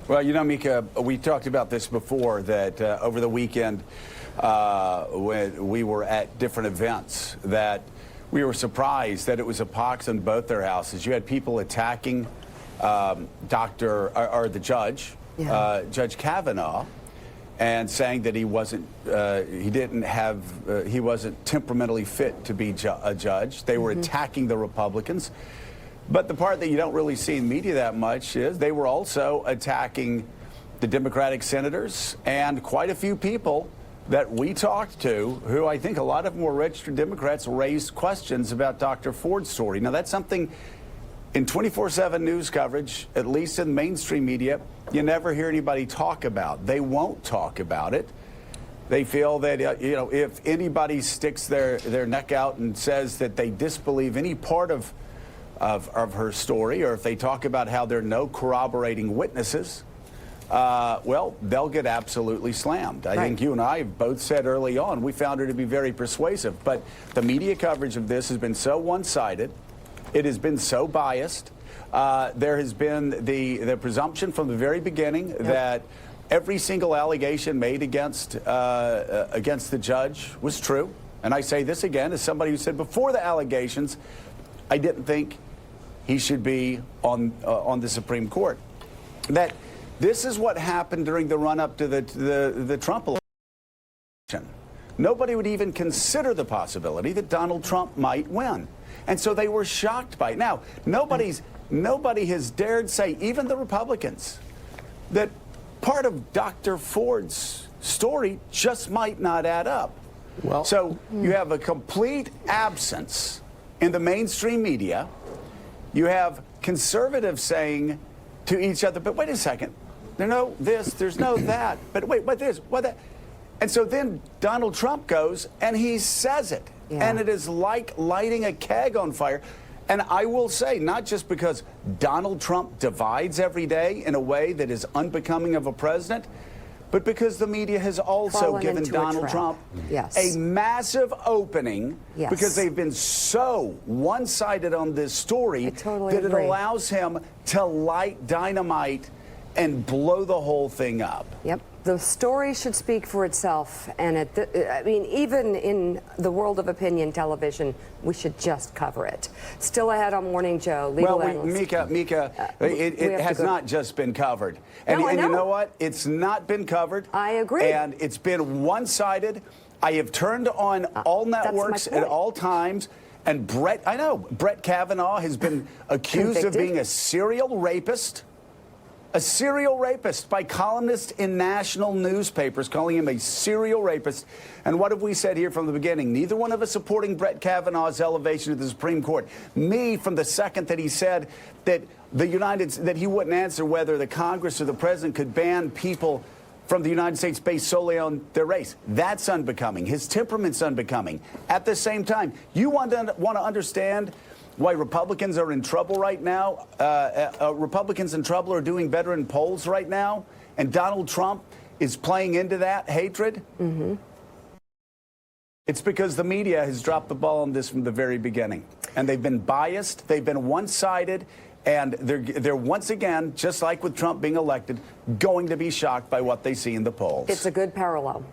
Well, you know, Mika, we talked about this before, that over the weekend when we were at different events, that we were surprised that it was a pox on both their houses. You had people attacking the judge, Judge Kavanaugh, and saying that he wasn't temperamentally fit to be a judge. They were attacking the Republicans. But the part that you don't really see in media that much is they were also attacking the Democratic senators and quite a few people that we talked to, who I think a lot of them were registered Democrats, raised questions about Dr. Ford's story. Now, that's something in 24/7 news coverage, at least in mainstream media, you never hear anybody talk about. They won't talk about it. They feel that, if anybody sticks their neck out and says that they disbelieve any part of her story, or if they talk about how there are no corroborating witnesses, well, they'll get absolutely slammed. I think you and I have both said early on we found her to be very persuasive. But the media coverage of this has been so one-sided. It has been so biased. There has been the presumption from the very beginning that every single allegation made against the judge was true. And I say this again as somebody who said before the allegations, I didn't think he should be on the Supreme Court. That this is what happened during the run-up to the Trump election. Nobody would even consider the possibility that Donald Trump might win. And so they were shocked by it. Now, nobody has dared say, even the Republicans, that part of Dr. Ford's story just might not add up. Well, so you have a complete absence in the mainstream media. You have conservatives saying to each other, but wait a second, there's no this, there's no that, but wait, what this, what that? And so then Donald Trump goes and he says it. And it is like lighting a keg on fire. And I will say, not just because Donald Trump divides every day in a way that is unbecoming of a president, but because the media has also given Donald Trump a massive opening because they've been so one-sided on this story that it allows him to light dynamite and blow the whole thing up. Yep. The story should speak for itself, and I mean, even in the world of opinion television, we should just cover it. Still ahead on Morning Joe, legal analyst. Mika, it has not just been covered. And, no, and you know what? It's not been covered. I agree. And it's been one-sided. I have turned on all networks at all times. And Brett Kavanaugh has been accused of being a serial rapist. A serial rapist by columnists in national newspapers, calling him a serial rapist. And what have we said here from the beginning? Neither one of us supporting Brett Kavanaugh's elevation to the Supreme Court. Me, from the second that he said that that he wouldn't answer whether the Congress or the president could ban people from the United States based solely on their race. That's unbecoming. His temperament's unbecoming. At the same time, you want to understand why Republicans are in trouble right now. Republicans in trouble are doing better in polls right now, and Donald Trump is playing into that hatred. It's because the media has dropped the ball on this from the very beginning, and they've been biased, they've been one-sided, and they're once again, just like with Trump being elected, going to be shocked by what they see in the polls. It's a good parallel.